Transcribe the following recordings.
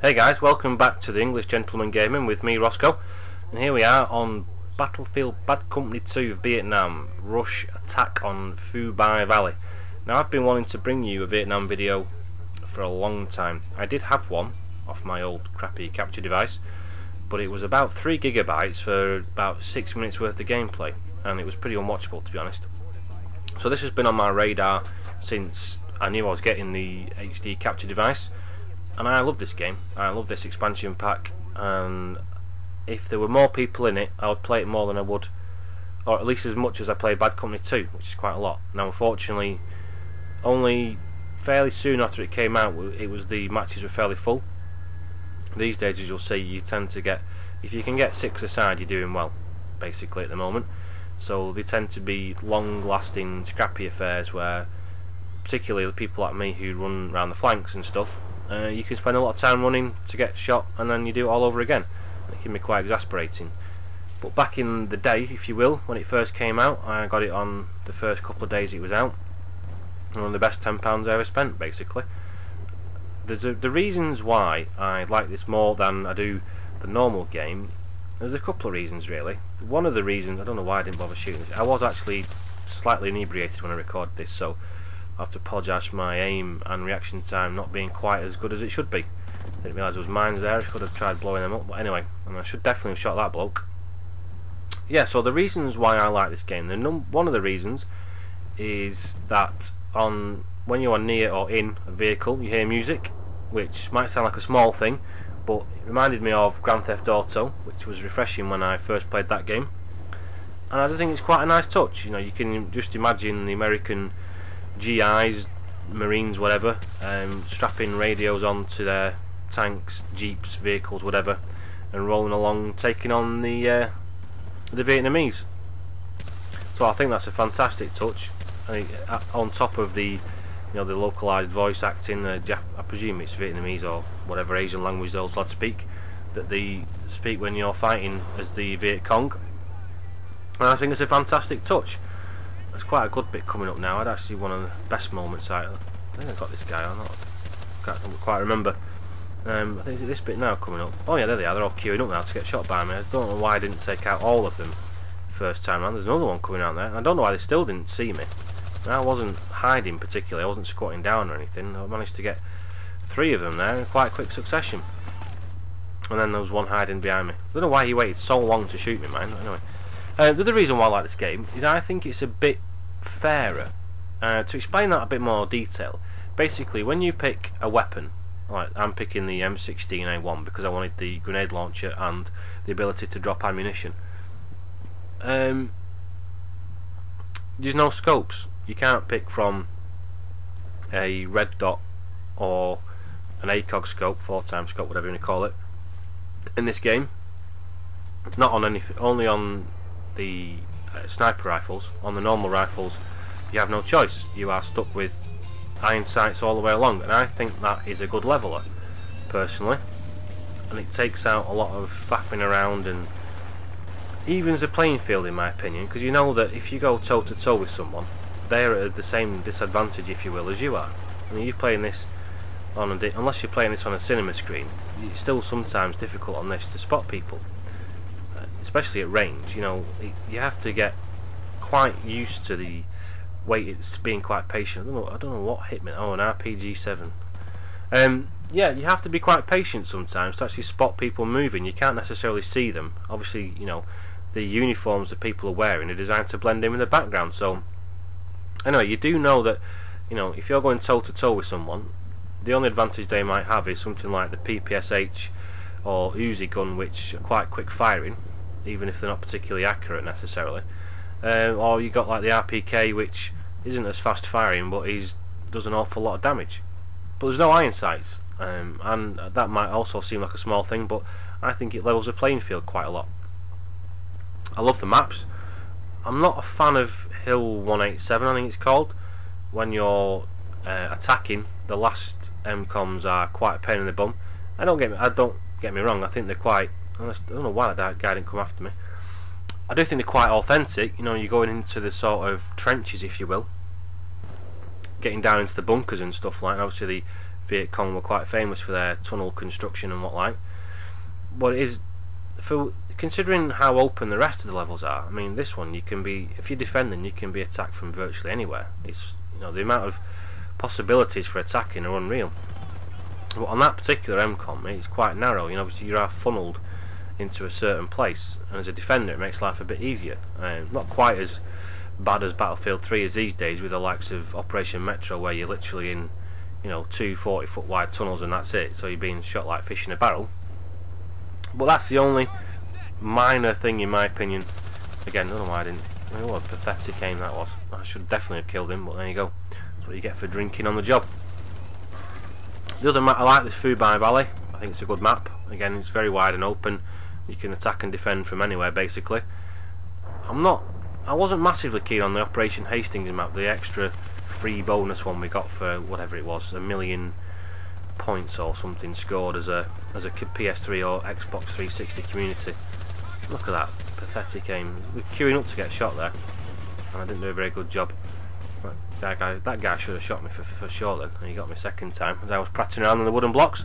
Hey guys, welcome back to the English Gentleman Gaming with me, Roscoe, and here we are on Battlefield Bad Company 2 Vietnam Rush Attack on Phu Bai Valley. Now, I've been wanting to bring you a Vietnam video for a long time. I did have one off my old crappy capture device, but it was about 3 gigabytes for about 6 minutes worth of gameplay, and it was pretty unwatchable, to be honest. So this has been on my radar since I knew I was getting the HD capture device. And I love this game. I love this expansion pack, and if there were more people in it, I would play it more than I would, or at least as much as I play Bad Company 2, which is quite a lot. Now, unfortunately, only fairly soon after it came out, the matches were fairly full. These days, as you'll see, you tend to get, if you can get 6 aside, you're doing well, basically, at the moment. So they tend to be long-lasting, scrappy affairs where, particularly the people like me who run around the flanks and stuff, you can spend a lot of time running to get shot, and then you do it all over again. It can be quite exasperating. But back in the day, if you will, when it first came out, I got it on the first couple of days it was out. One of the best £10 I ever spent, basically. The reasons why I like this more than I do the normal game, there's a couple of reasons really. One of the reasons, I don't know why I didn't bother shooting this, I was actually slightly inebriated when I recorded this, so I have to apologise for my aim and reaction time not being quite as good as it should be. I didn't realise there was mines there. I could have tried blowing them up, but anyway, and I should definitely have shot that bloke. Yeah, so the reasons why I like this game, one of the reasons is that when you are near or in a vehicle, you hear music, which might sound like a small thing, but it reminded me of Grand Theft Auto, which was refreshing when I first played that game. And I think it's quite a nice touch. You know, you can just imagine the American GIs, Marines, whatever, strapping radios onto their tanks, jeeps, vehicles, whatever, and rolling along, taking on the Vietnamese. So I think that's a fantastic touch. On top of the localized voice acting, I presume it's Vietnamese or whatever Asian language those lads speak, that they speak when you're fighting as the Viet Cong. And I think it's a fantastic touch. There's quite a good bit coming up now. I'd actually one of the best moments. I think I got this guy or not. Can't quite remember. I think it's this bit now coming up. Oh yeah, there they are. They're all queuing up now to get shot by me. I don't know why I didn't take out all of them first time around. There's another one coming out there. And I don't know why they still didn't see me. And I wasn't hiding particularly. I wasn't squatting down or anything. I managed to get 3 of them there in quite quick succession. And then there was one hiding behind me. I don't know why he waited so long to shoot me, man. Anyway. The other reason why I like this game is I think it's a bit fairer. To explain that a bit more detail, basically when you pick a weapon, like I'm picking the M16A1 because I wanted the grenade launcher and the ability to drop ammunition. There's no scopes. You can't pick from a red dot or an ACOG scope, 4x scope, whatever you want to call it, in this game. Not on anything, only on the sniper rifles. On the normal rifles you have no choice, you are stuck with iron sights all the way along, and I think that is a good leveler personally, and it takes out a lot of faffing around and evens the playing field in my opinion, because you know that if you go toe to toe with someone, they're at the same disadvantage, if you will, as you are. I mean, you're playing this on unless you're playing this on a cinema screen, it's still sometimes difficult on this to spot people, especially at range. You know, you have to get quite used to the way it's being quite patient. I don't know what hit me. Oh, an RPG-7. Yeah, you have to be quite patient sometimes to actually spot people moving. You can't necessarily see them. Obviously, you know, the uniforms that people are wearing are designed to blend in with the background. So, anyway, you do know that, you know, if you're going toe to toe with someone, the only advantage they might have is something like the PPSH or Uzi gun, which are quite quick firing, even if they're not particularly accurate necessarily. Or you got like the RPK, which isn't as fast firing, but does an awful lot of damage. But there's no iron sights, and that might also seem like a small thing, but I think it levels the playing field quite a lot. I love the maps. I'm not a fan of Hill 187, I think it's called. When you're attacking, the last MCOMs are quite a pain in the bum. Don't get me wrong. I think they're quite. I don't know why that guy didn't come after me. I do think they're quite authentic. You know, you're going into the sort of trenches, if you will, getting down into the bunkers and stuff like that. Obviously, the Viet Cong were quite famous for their tunnel construction and what like. But it is, for considering how open the rest of the levels are, I mean, this one you can be, if you're defending, you can be attacked from virtually anywhere. It's, you know, the amount of possibilities for attacking are unreal. But on that particular MCOM, it's quite narrow. You know, obviously you are funneled into a certain place, and as a defender, it makes life a bit easier. Not quite as bad as Battlefield 3 is these days, with the likes of Operation Metro, where you're literally in, you know, 2 40-foot wide tunnels and that's it. So you're being shot like fish in a barrel. But that's the only minor thing, in my opinion. Again, I don't know why I didn't. I mean, what a pathetic aim that was. I should definitely have killed him, but there you go. That's what you get for drinking on the job. The other map I like, this Fubai Valley. I think it's a good map. Again, it's very wide and open. You can attack and defend from anywhere, basically. I wasn't massively keen on the Operation Hastings map, the extra free bonus one we got for whatever it was, 1,000,000 points or something scored as a PS3 or Xbox 360 community. Look at that pathetic aim. They're queuing up to get shot there, and I didn't do a very good job. That guy should have shot me for sure then, and he got me second time as I was prattling around on the wooden blocks.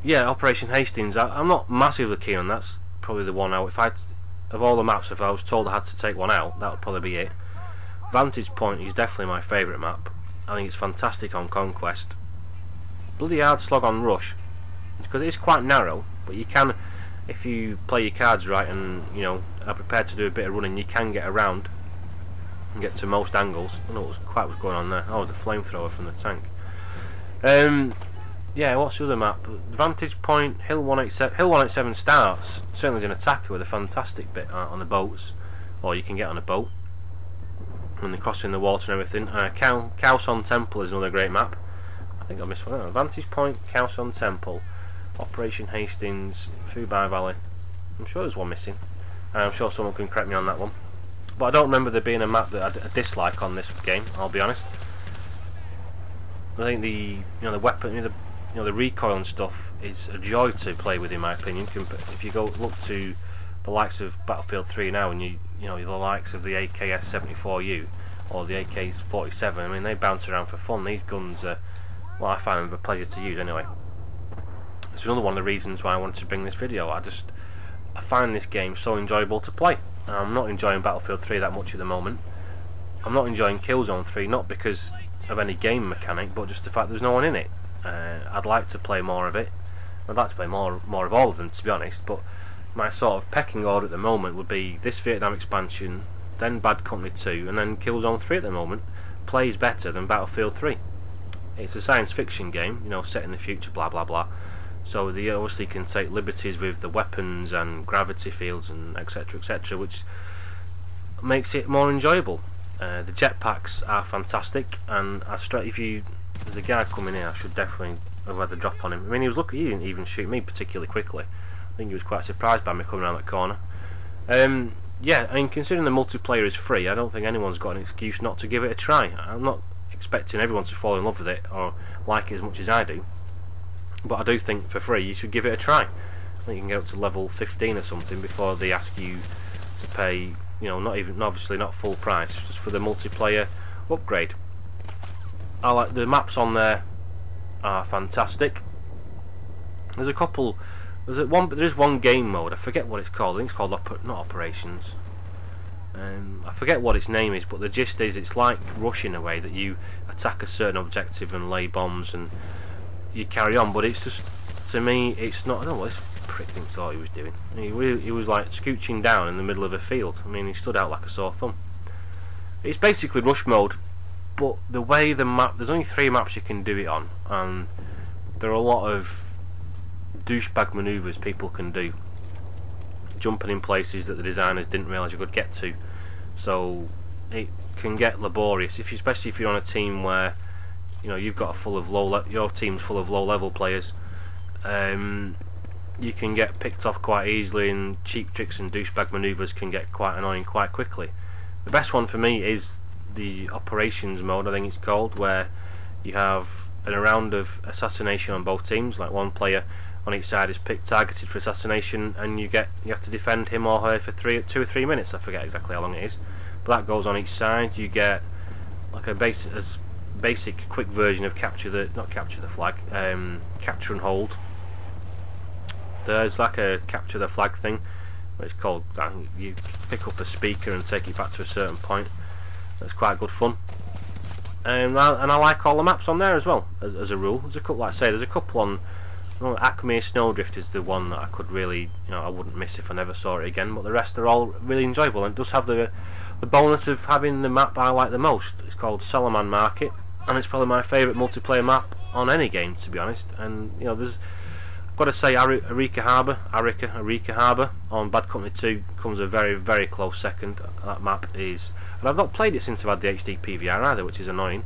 Yeah, Operation Hastings, I'm not massively keen on. That's probably the one out. Of all the maps, if I was told I had to take one out, that would probably be it. Vantage Point is definitely my favourite map. I think it's fantastic on Conquest. Bloody hard slog on Rush, because it is quite narrow, but you can, if you play your cards right and, you know, are prepared to do a bit of running, you can get around and get to most angles. I don't know what was going on there. Oh, the flamethrower from the tank. Yeah, what's the other map? Vantage Point, Hill 187. Hill 187 starts, certainly as an attacker, with a fantastic bit on the boats, or you can get on a boat when they're crossing the water and everything. Khaosan Temple is another great map. I think I missed one. Vantage Point, Khaosan Temple, Operation Hastings, Fubai Valley. I'm sure there's one missing. I'm sure someone can correct me on that one. But I don't remember there being a map that I dislike on this game, I'll be honest. I think the weapon, the recoil and stuff is a joy to play with, in my opinion. If you go look to the likes of Battlefield 3 now, and you know the likes of the AKS-74U or the AK-47, I mean, they bounce around for fun. These guns are, well, I find them a pleasure to use anyway. It's another one of the reasons why I wanted to bring this video. I find this game so enjoyable to play. I'm not enjoying Battlefield 3 that much at the moment. I'm not enjoying Killzone 3, not because of any game mechanic, but just the fact there's no one in it. I'd like to play more of it. I'd like to play more of all of them, to be honest, but my sort of pecking order at the moment would be this Vietnam expansion, then Bad Company 2, and then Killzone 3 at the moment plays better than Battlefield 3. It's a science fiction game, you know, set in the future, blah blah blah. So they obviously can take liberties with the weapons and gravity fields and etc, which makes it more enjoyable. The jetpacks are fantastic, and if there's a guy coming in, I should definitely have had the drop on him. I mean, he didn't even shoot me particularly quickly. I think he was quite surprised by me coming around that corner. Yeah, I mean, considering the multiplayer is free, I don't think anyone's got an excuse not to give it a try. I'm not expecting everyone to fall in love with it or like it as much as I do, but I do think for free you should give it a try. I think you can get up to level 15 or something before they ask you to pay, you know, obviously not full price, just for the multiplayer upgrade. I like the maps on there, are fantastic. There's a couple. There is one game mode. I forget what it's called. I think it's called not Operations. I forget what its name is, but the gist is it's like Rush in a way, that you attack a certain objective and lay bombs and you carry on. But it's just, to me, it's not. I don't know what this prick thought he was doing. He was like scooching down in the middle of a field. I mean, he stood out like a sore thumb. It's basically Rush mode, but the way the map, there's only 3 maps you can do it on, and there are a lot of douchebag manoeuvres people can do, jumping in places that the designers didn't realise you could get to. So it can get laborious, especially if you're on a team where, you know, you've got your team's full of low-level players. You can get picked off quite easily, and cheap tricks and douchebag manoeuvres can get quite annoying quite quickly. The best one for me is the Operations mode, I think it's called, where you have a round of assassination on both teams, like one player on each side is targeted for assassination, and you have to defend him or her for 2 or 3 minutes. I forget exactly how long it is, but that goes on each side. You get like a base, as basic quick version of capture the flag, capture and hold. There's like a capture the flag thing, it's called, you pick up a speaker and take it back to a certain point. That's quite good fun. And I like all the maps on there as well, as a rule. There's a couple, like I say, there's a couple on, Acme Snowdrift is the one that I could really, I wouldn't miss if I never saw it again, but the rest are all really enjoyable, and it does have the bonus of having the map I like the most. It's called Salaman Market, and it's probably my favourite multiplayer map on any game, to be honest. And there's, I've got to say, Arica Harbour on Bad Company 2 comes a very, very close second. That map is, and I've not played it since I've had the HD PVR either, which is annoying.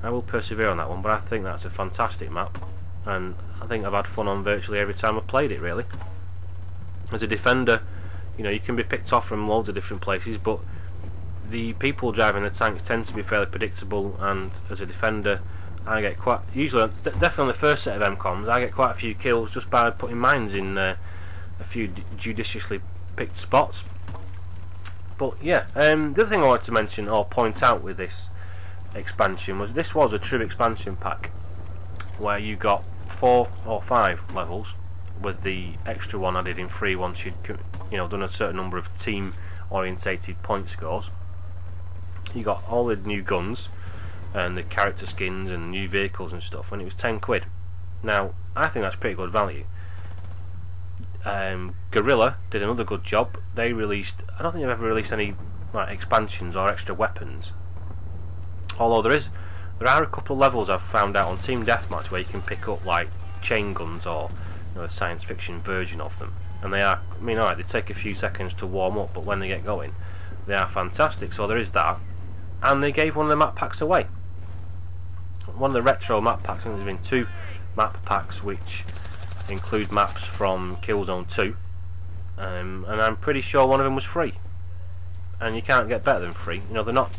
I will persevere on that one, but I think that's a fantastic map, and I think I've had fun on virtually every time I've played it, really. As a defender, you can be picked off from loads of different places, but the people driving the tanks tend to be fairly predictable, and as a defender I get quite, usually, definitely on the first set of MCOMs, I get quite a few kills just by putting mines in a few judiciously picked spots. But yeah, the other thing I wanted to mention or point out with this expansion was this was a true expansion pack, where you got 4 or 5 levels with the extra one added in free once you'd done a certain number of team orientated point scores. You got all the new guns and the character skins and new vehicles and stuff, and it was 10 quid. Now I think that's pretty good value. Guerrilla did another good job. They released, I don't think they've ever released any like expansions or extra weapons, although there are a couple of levels I've found out on Team Deathmatch where you can pick up like chain guns or a science fiction version of them, and they are, alright, they take a few seconds to warm up, but when they get going they are fantastic. So there is that, and they gave one of the map packs away, one of the retro map packs. I think there's been 2 map packs which include maps from Killzone 2, and I'm pretty sure one of them was free, and you can't get better than free. They're not,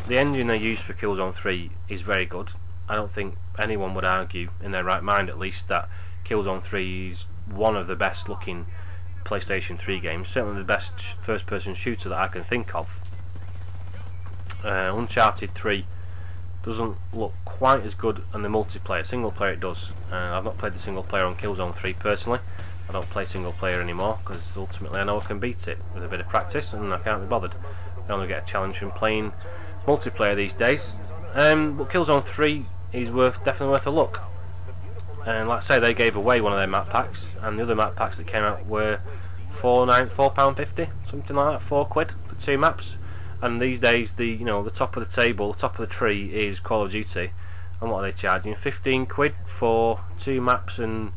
the engine they use for Killzone 3 is very good. I don't think anyone would argue, in their right mind at least, that Killzone 3 is one of the best looking PlayStation 3 games, certainly the best first person shooter that I can think of. Uncharted 3 doesn't look quite as good on the multiplayer. Single player it does. I've not played the single player on Killzone 3 personally. I don't play single player anymore because ultimately I know I can beat it with a bit of practice, and I can't be bothered. I only get a challenge from playing multiplayer these days. But Killzone 3 is definitely worth a look. And like I say, they gave away one of their map packs, and the other map packs that came out were £4.50, something like that, 4 quid for 2 maps. And these days, the top of the table, top of the tree is Call of Duty, and what are they charging? 15 quid for 2 maps and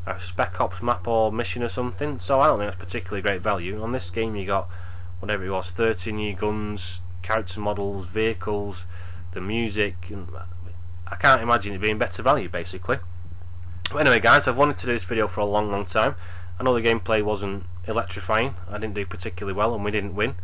a Spec Ops map or mission or something. So I don't think that's particularly great value. On this game, you got whatever it was, 30 new guns, character models, vehicles, the music, and I can't imagine it being better value, basically. But anyway, guys, I've wanted to do this video for a long time. I know the gameplay wasn't electrifying. I didn't do particularly well, and we didn't win.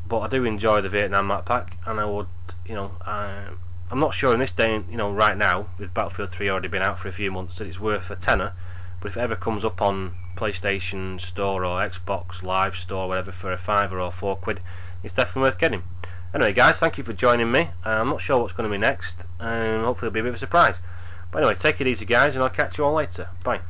But I do enjoy the Vietnam map pack, and I would, I'm not sure in this day, right now, with Battlefield 3 already been out for a few months, that it's worth a tenner. But if it ever comes up on PlayStation Store or Xbox Live Store, whatever, for a £5 or £4 quid, it's definitely worth getting. Anyway, guys, thank you for joining me. I'm not sure what's going to be next, and hopefully it'll be a bit of a surprise. But anyway, take it easy, guys, and I'll catch you all later. Bye.